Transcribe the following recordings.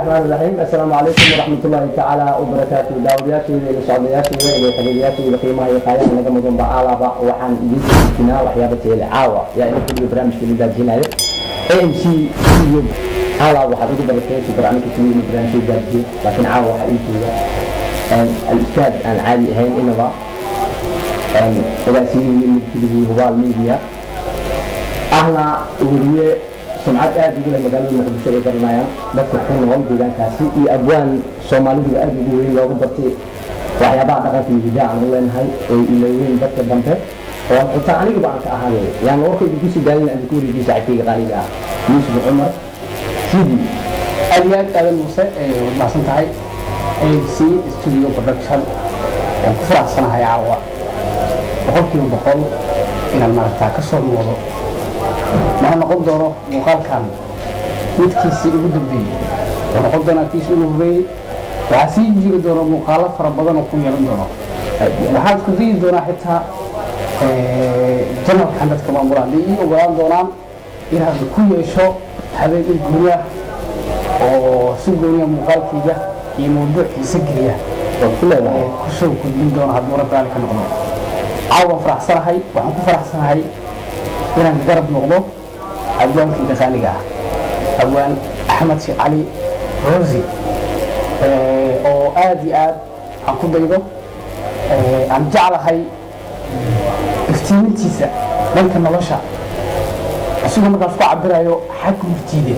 الرحمن الرحيم السلام عليكم ورحمة الله تعالى وبركاته داودياتي وصعودياتي وحبيبياتي وقيمة يقايا من نجم جنب عالبا وحن يجي فينا وحيابتي العاوة يعني كل برامج في مدى جناية AMC يوم عاوة وحبيبي بركاتي برامج في مدى جناية لكن عاوة حقيقي الأستاذ العالي هين إنبا رئيسي من هو الميديا أهلا وريه سمعت aad ugu leh magaalada Muqdisho ee Galmaya dadka ku nool deegaankaasi iyo abwaan Soomaalidu aad ugu weyn loogu bartay waxyaabaha dhaqanka iyo hidaha aan leenahay ee ilayeen dadka dambe oo xitaa aniga baan ka ahaayay yaan warka ugu sii daalin aan ku wariyo saaxiibkayga qaaliga ah Yusuf Umar Sidi aliyaad aadan Muuse ee wadnasan tahay AMC Studio Production oo ku faraxsanahay caawa boqolkiiba boqol inaan maaragtaa ka soo muuqdo ما نقول دورة مقال كان متكسي يقدم بيه ونقول دورة كيسي يقدم وعسيج يجي دورة مقالة فربضان وكم يلون دورة وحاد كذي دورة حتى جنب حمد كمان مران لي وقران دوران إلى كل شيء هذا الجنيا وسجنيا مقال كذا يموضوع يسجليه وكله كشو كل دورة هاد مرة ذلك نقول عاوة فرح صراحي وعنك فرح صراحي inaan garab noqdo abwaankii dhaqaaliga abwaan Axmed Sheekh Ali Rozi oo aad iyo aad aan ku daydo aan jeclahay iftiimintiisa dhanka nolosha asagoo markaas ku cabirayo xag murtiide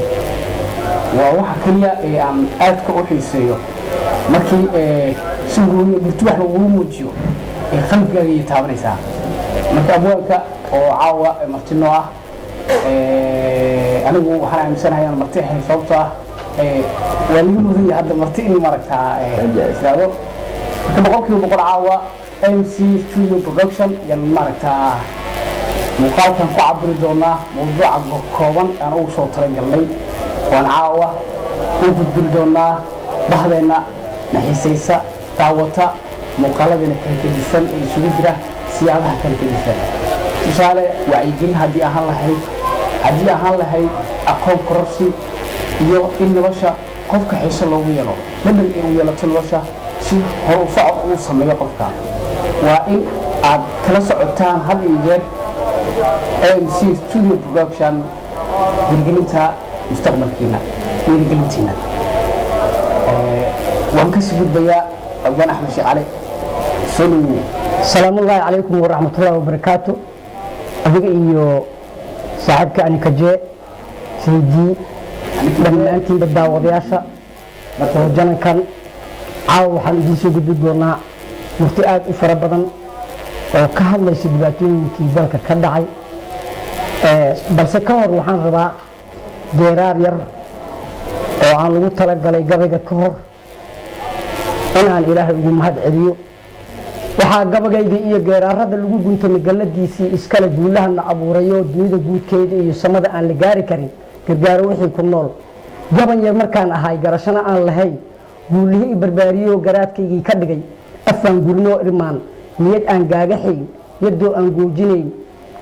waa waxa kaliya ee aan aad ka u xiiseeyo markii si gooni murti wax lagu muujiyo ee qalbigaaga iyo taabanaysaa marka abwaanka oo caawa martino ah anigu waxaan aaminsanahay in marti ay sababta waa lagu mudan yahay hadda marti in maaragtaa islaado marka boqolkiiba boqol caawa AMC Studio Production yan maaragtaa muuqaalkan ku cabiri doonaa mawduuca kooban aan ugu soo talagalnay waan caawa u gudbin doonaa bahdeena naxiisaysa daawata muuqaaladana kala gedisan ee isugu jira siyaabaha kala gedisan tusaale wacyigelin haddii ahaan lahayd aqoon kororsi iyo in nolosha qofka xiiso loogu yeelo dhadhan inuu yeelato nolosha si hor u socod uu sameeyo qofka waa in aad kala socotaan had iyo jeer AMC Studio Production hirgelinta mustaqbalkiina hirgelintiina waan ka sii gudbayaa abwaan Axmed Sheekh Ali soo السلام الله عليكم ورحمة الله وبركاته أبيك إيو صاحبك أني كجاء سيدي لما أنت بدأ وضياشة وجانا كان عاو حال جيسو قد دورنا مرتئات أفرا بدن وكهل ليس دباتين كي بالك كدعي بل سكور وحان ربا ديرار ير وعن لغو تلقى لي قبقى كهر إنها الإله يقول مهد عديو waxaa gabagayga iyo geeraarada lagu guntamay galadiisii iskala guulahana abuurayo dunida guudkeeda iyo samada aan la gaari karin gargaaro wixii ku nool gaban yar markaan ahay garashana aan lahayn guulihii i barbaariyo garaadkaygii ka dhigay afaan gurnoo irmaan niyad aan gaagaxayn yadoo aan goojinayn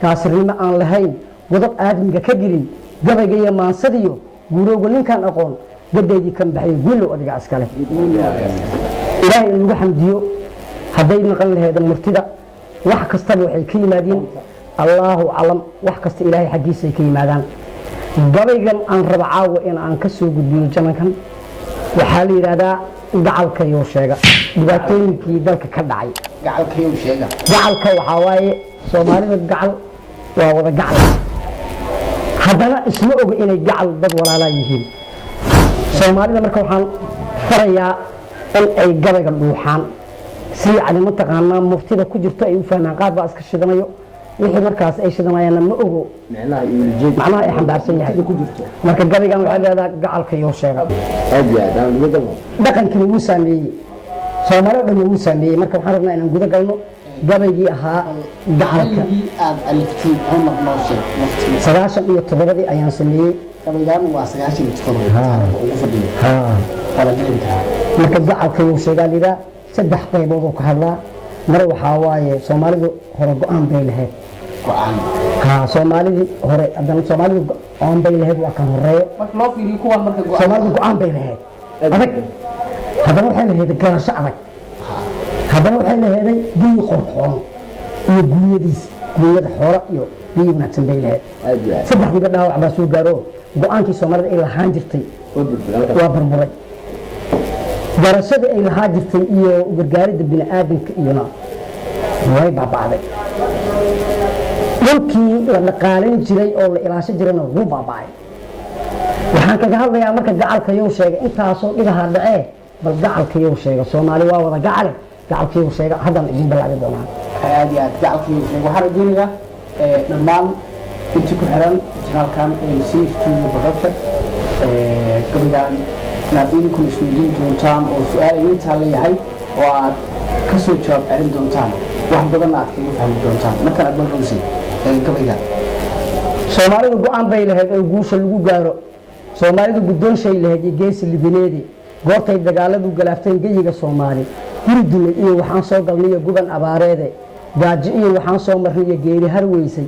kaasirnimo aan lahayn wadab aadmiga ka gelin gabayga iyo maansadiyo guurowga ninkaan aqoon gadeydii kan baxay guulow adiga askale ilaahay in lagu xamdiyo hadday maqan lahayd murtida wax kastaba waxay ka yimaadeen Allahu alam wax kasta ilaahay xaqiisa ay ka yimaadaan gabaygan aan raba caawa in aan ka soo gudbiyo jamankan waxa la yiraahdaa gacalka iyo sheega dhibaatooyinkii dalka ka dhacay gacalka waxa waaye Soomaalida gacal waa wada gacal haddana isma oga inay gacal dad walaala yihiin Soomaalida marka waxaan farayaa in ay gabayga dhuuxaan si aan mataqaana muftida ku jirto ay u fahmaan qaar baa iska shidanayo wixii markaas ay shidanayaan ma ogo macnaha ay xambaarsan yahay ku jirto marka gabaygan waxa leedahay gacalka iyo sheega dhaqankii uu saameeyay Soomaalida uu saameeyay marka waxaan rabnaa inaan guda galno gabaygii ahaa gacalka aad aliftii Umar Nooshe sagaashan iyo todobadii ayaan sameeyay gabaygan waa 97 ugu fadhiyo marka gacalka iyo sheega lidaa saddex qaybood oo ka hadlaa mar waxa waaye Soomaalidu hore go'aan bay lahayd Soomaalidii hore haddana Soomaalidu go'aan bay lahayd waa kan horeeyo marka loo fiiriyo kuwan marka Soomaalidu go'aan bay lahayd adag haddana waxay laheeday garasho adag haddana waxay laheeday biyi qorxoon iyo gunyadiisa gunyada xoolo iyo biyi wanaagsan bay laheed saddexdiiba dhaawac baa soo gaaro go-aankii soomaalida ay lahaan jirtay waa burburay garashadii ay lahaa jirtay iyo gargaaridda bini aadamka iyona way baaba'day dhulkii la dhaqaalayn jiray oo la ilaashan jirayna wuu baaba'ay waxaan kaga hadlayaa marka gacalkayow sheega intaasoo dhigaha dhacee bal gacalkayow sheega soomaali waa wada gacale gacalkayow sheega haddaan idin ballaabi doonaa aad iyo aad gacalkayow sheega waxaan rajeynayaa dhammaan intii ku xiran janaalkan MC Studio Production gabaygaan inaad idinkuna isweydiin doontaan oo su-aal idintaa leeyahay oo aad ka soo jawaab celin doontaan wax badanna aad kaga fahmi doontaan markaan aad balrowsi gabaygaan soomaalidu go-aan bay lahayd oo guusha lagu gaaro soomaalidu guddoonshay lahayd iyo geesi libineedi goortay dagaaladu galaafteen geyiga soomaali guri dumay iyo waxaan soo galniyo guban abaareede gaajo iyo waxaan soo marniyo geeri harweysay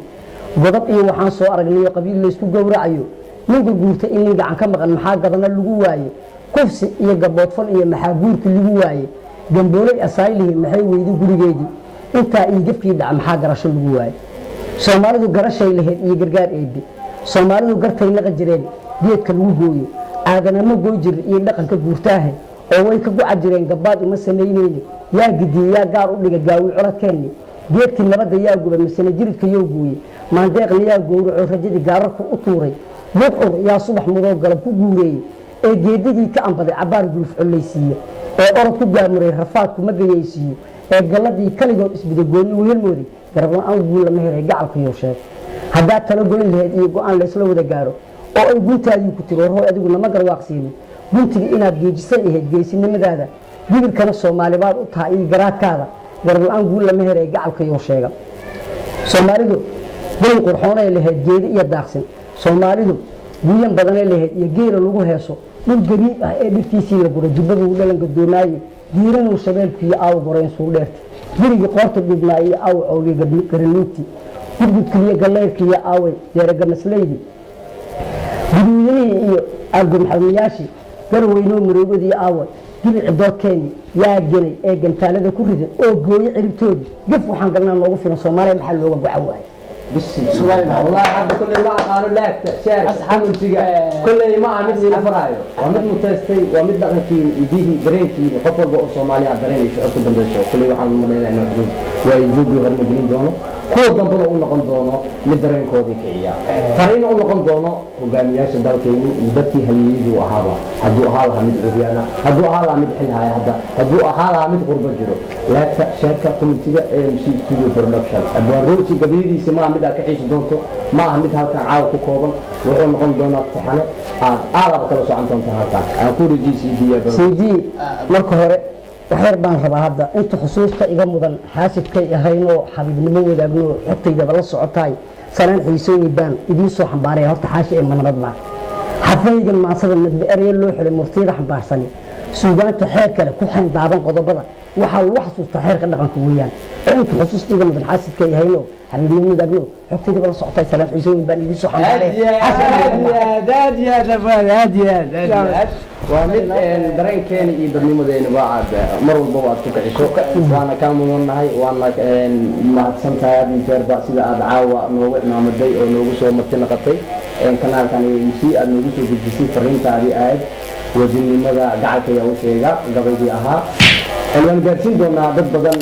godab iyo waxaan soo aragniyo qabiil laysku gowracayo nin gurguurta in nin gacan ka maqan maxaa gadana lagu waaye kufsi iyo gaboodfal iyo maxaa guurki lagu waaye gambooley asaaylihi maxay weydi gurigeedii intaa iigafkii dhaca maxaa garasho lagu waaye soomaalidu garashay lahayd iyo gargaar eebbe soomaalidu gartay naqa jireen geedka lagu gooyo aadanamo goy jir iyo dhaqanka guurtaahe oo way ka goca jireen gabbaad uma samaynayni yaa gidiye yaa gaar u dhiga gaawi coladkeenni geedkii nabadda yaa guba masane jiridka yoo gooye maandeeqna yaa gowraco rajadii gaararku u tuuray buucur yaa subax mudoo galab ku guureeyey ee geedigii ka ambaday cabbaar guluf collaysiiye ee orod ku gaamuray rafaadku ma gayaysiiyo ee galladii kaligood isbidagoonni wehelmooday garabla-aan guul lama helay gacalkayow sheeg haddaad talo goyn lahayd iyo go-aan laysla wada gaaro oo ay guntaadii ku tiri warhooy adigu nama garwaaqsiinin guntiga inaad geejisan ahayd geesinimadaada gibirkana soomaali baad u tahay iyo garaadkaada garabla-aan guul lama helay gacalkayow sheega soomaalidu dayn qurxoonay lahayd geedi iyo daaqsin soomaalidu guyan badanay lahayd iyo geela lagu heeso dhul gariib ah ee dhirtiisii la gura jubbaduu dhalanka doonaaye diiranuu shabeelkiiyo aaw gorayn suu dheerta gurigii qoorta dhibnaa iyo aaw cowgii garanuugtii gurgudkaliyo gallayrkiiyo aaway deeragamaslaydi guduuyanihii iyo aargurmaxalmayaashii garweynoo maroobadii aaway gibici doodkeenni yaa genay ee gantaalada ku riday oo gooye ciribtoodii gaf waxaan galnaa noogu filan soomaaliya maxaa looga goca waaye والله عبد كل ما قالوا لك شارع أصحاب الجيجا كل ما عمل لي فرايو ومد متستي ومد دقنتي يديه برينتي خطوة بقى الصومالية بريني شو أكتب بندشوا كل واحد من إنه يجوز ويجوز غير مدين دونه كل ضمن أقول لكم دونه مدرين كودي كيا فرين أقول لكم دونه وجامياش الدركيني يبتي هليجي وهذا هدو هذا مد عريانا هدو هذا مد حلها هذا هدو هذا مد قرب الجرو لا شركة كوميتية MC Studio Production البروتي قبيلي سماه مد كعيش دونتو ما مد هالك عاو كوبل وقول لكم دونه تحنا أعرف كل شيء عنكم تهاكا أقول CD marka hore waxyar baan rabaa hadda inta xusuusta iga mudan xaasidkay ahaynoo xabiibnimo wadaagno xogtaydaba la socotaay sanaan xiisooyin baan idiin soo xambaaray horta xaashi ee manabad baa xafaygan maasada madbe erya loo xilay murtiyada xambaarsani suugaanta xeer kale ku xayn daaban qodobada waxaa lagu xasuustaa xeerka dhaqanka weeyaan inta xusuusta iga mudan xaasidkay ahaynoo xabiibnimo wadaagno xogtaydaba la socotaay sanaan xiisooyin baan idiin soo xambaaray ومن درين كان يبرني مدين بعد مر الضوء تكعشوا وأنا كان منهاي وأنا ما سنتها بيجر بس إذا أدعوا نوع نامدي أو نوع شو متنا قطعي كان يمشي النوع شو بيجي فرين تاري عاد وجني ماذا قعدت يا وشيء قبل دي أها الآن جالسين دونا ضد بدن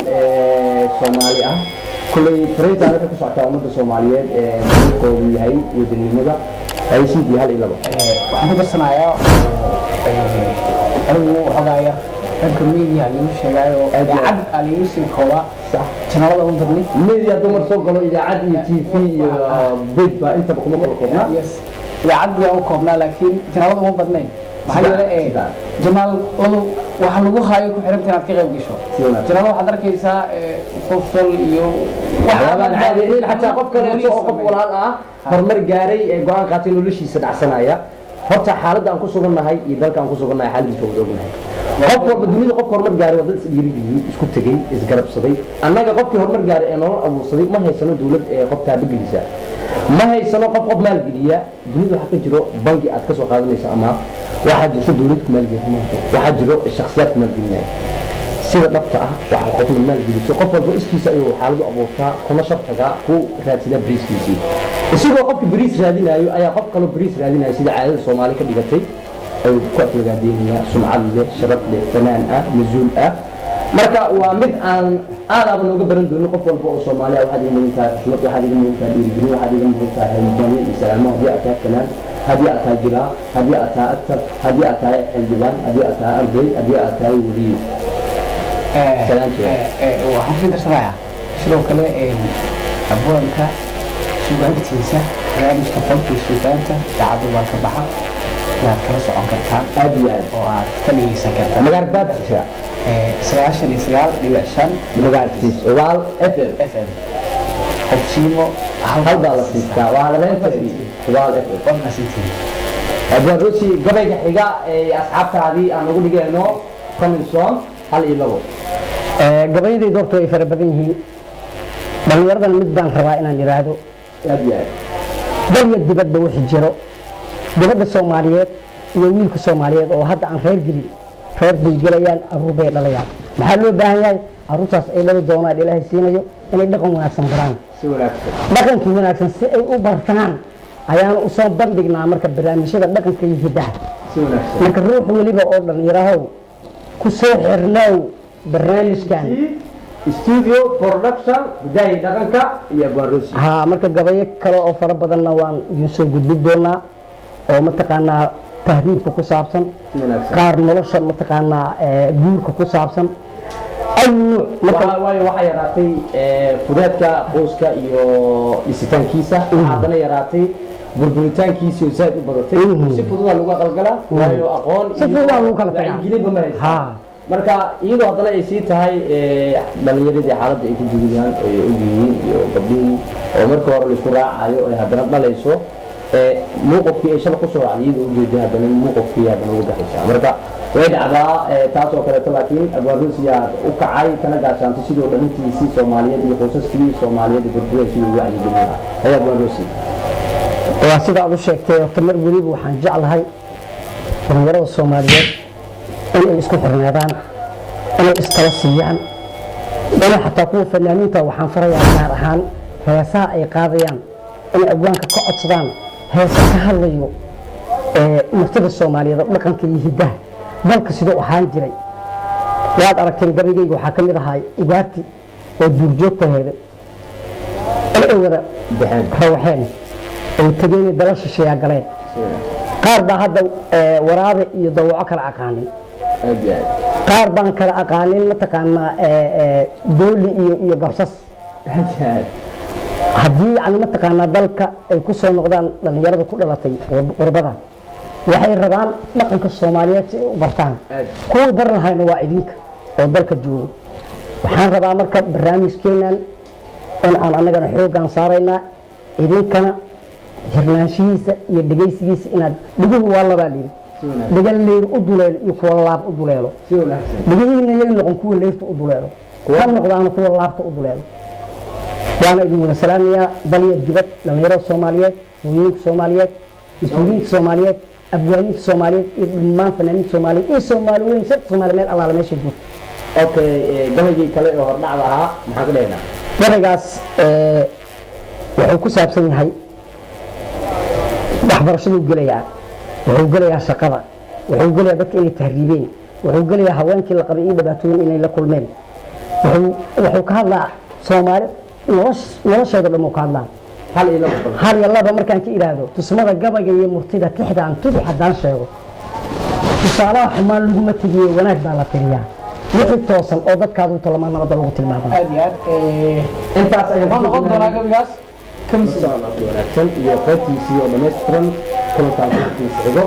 سوماليا كل فرين تاري كسر تعمد السوماليات كل هاي وجني ماذا أي شيء بهال إلا بقى. waxaan ku basanayaa anigu hagaaya dhanka media lagu sheegayo idaacad aan igu sii kooba janaalada u dirnay media dumar soo galo idaacad iyo TV iyo bid ba inta kuma kala koobnaa idaacad yaa u koobnaa laakiin janaalada uma badnayn maxaa yeelay jamaal waxa lagu haayo ku xiranta inaad ka qayb gasho janaalada waxaad arkaysaa qofal iyo waxyaabaan caadiyiin xataa qof kale oo qof walaal ah hormar gaaray ee go'aan qaatay noloshiisa dhacsanaya horta xaaladda aan ku sugannahay iyo dalka aan ku sugannahay xaaladiisa wada ognahay qof walba dunida qof horumar gaaray oo dad isku tagay isgarabsaday annaga qofkii horumar gaaray ee nolol abuursaday ma haysano dawlad ee qof taabageliisa ma haysano qof maalgeliya dunida waxa ka jiro bangi aad ka soo qaadanaysa ama waxa jirto dawlad ku maalgelinaysa waxa jiro shakhsiyaad ku maalgelinaya sida dhabta ah waxa qof maalgeliso qof walba iskiisa ayuu xaaladu abuurtaa kuma shartaga ku raadsida bariiskiisii isigoo qofka bariis raadinayo ayaa qof kale bariis raadinayo sida caadada Soomaali ka dhigatay ay ku aflagaadeenaya sumcad leh sharaf leh fanaan ah masuul ah marka waa mid aan aadaba nooga baran doono qof walba oo Soomaali ah waxa ay muhiimtaa xushmad waxa ay muhiimtaa dhiirigelin waxa ay muhiimtaa hay'adaha iyo salaamaha iyo akaakana hadii aad tahay jira hadii aad tahay aktar hadii aad tahay xildhibaan hadii aad tahay arday hadii aad tahay wariye waxaan ku darsanayaa sidoo kale abwaanka suugaantiisa barnaamijka qolka suugaanta daacadu waa ka baxa waad kala socon kartaa aad iyo aad oo aad ka dhegeysan kartaa magaarbaadka 99.5 magaarkiis owaal FM qofsiimo halbaa la siistaa waa la leeyahay owaal FM qofna siitii abwaan ruusi gabayga xiga ee asxaabtaadii aan ugu dhigayno commission hal iyo labo gabaydayda horta way fara badan yihiin dhallinyaradan mid baan rabaa inaan yidhaahdo aad iyo aad dalya dibadda wixii jiro gabadha Soomaaliyeed iyo wiilka Soomaaliyeed oo hadda aan reer gelin reer bay gelayaan aruur bay dhalayaan maxaa loo baahan yahay aruurtaas ay dhali doonaan Ilaahay siinayo inay dhaqan wanaagsan baraan si wanaagsan dhaqankii wanaagsan si ay u bartaan ayaan u soo bandhignaa marka barnaamijyada dhaqanka iyo hidaha si wanaagsan marka ruux waliba oo dhalinyarahow ku soo xirnaaw barnaamijkan studio production hidaha dhaqanka iyo abwaan ruusi marka gabayo kale oo fara badanna waan idin soo gudbin doonaa oo mataqaanaa tahdiidka ku saabsan qaar nolosha mataqaanaa guurka ku saabsan waayo waxaa yaraatay fudaadka qoyska iyo dhisitaankiisa haddana yaraatay burburitaankiisa oo zaad u badatay si fududaa lagu qalgalaa waayo aqoon si fududaa lagu kala tagaa ingiliba ma haysa marka iyadoo haddana ay sii tahay dhalinyaradii xaaladda ay ku joogaan ay og yihiin iyo gabdhihii oo marka hore laisku raacayo ay haddana dhalayso muuqafkii ay shala kusoo raacday iyadoo ujeeda haddana muuqafkii haddana ugu baxaysaa marka way dhacdaa taas oo kaleeto laakiin abwaan ruusiyaa u kacay kana gaashaantay sidoo dhalintiisii Soomaaliyeed iyo qoysaskii Soomaaliyeed burburay sidoo wacyi gelinayaa ayaa abwaan ruusi waa sida aad u sheegtay tamar waliba waxaan jeclahay dhalinyarada Soomaaliyeed inay isku xirnaadaan inay iskala siiyaan inay xataa kuwa fanaaniinta waxaan farayaa gaar ahaan heesaha ay qaadayaan inay abwaanka ka codsadaan heesa ka hadlayo martida Soomaaliyeed dhaqanka iyo hidaha dalka sidoo ahaan jiray waad aragteen gabayga waxaa kamid ahaa ibaati oo duurjoogtaheeda ay wada rawaxeen oo tageen dalasha shisheeya galeen qaar baa hadda waraabe iyo dawaco kala aqaanin qaar baan kala aqaanin mataqaanaa dooli iyo gabsas haddii aan mataqaanaa dalka ay ku soo noqdaan dhalinyarada ku dhalatay qurbada waxay rabaan dhaqanka Soomaaliyeed si ay u bartaan kuwa baran hayna waa idinka oo dalka jooga waxaan rabaa marka barnaamijkeenan in aan anagana xoogan saarayna idinkana hirnaanshihiisa iyo dhegeysigiisa inaad dhiguhu waa laba leeyahay dhigal leer u duleelo iyo kuwa laab u duleelo dhigihiina yay noqon kuwa leerta u duleelo kuwa noqdaan kuwa laabta u duleelo waana idin wada salaamayaa baliya dibad dhalinyarada Soomaaliyeed hooyooyinka Soomaaliyeed iskuuliyiinta Soomaaliyeed abwaaniinta Soomaaliyeed iyo dhammaan fanaaniinta Soomaaliyeed iyo Soomaali weyn sad Soomaali meel alla meesha joogto okay gabayga kale oo hordhacda ahaa maxaa ka dheernaa gabaygaas wuxuu ku saabsan yahay waxbarashadu gelayaa wuxuu gelayaa shaqada wuxuu gelayaa dadka inay tahriibeen wuxuu gelayaa haweenkii la qabay iyo dhibaatooyin inay la kulmeen wuxuu ka hadlaa Soomaali noloshooda dhan uu ka hadlaa hal iyo laba markaan ka iraahdo tusmada gabayga iyo murtida tixdaan tudu haddaan sheego tusaalaha xumaan laguma tegiyo wanaag baa la tiriyaa wixii toosan oo dadkaadu talamaan nabadda lagu tilmaamo aad iyo aad intaas ayaan noqon doonaa gabaygaas wanaagsan iyo qaybtiisii oo dhammaystiran kulankaas xigo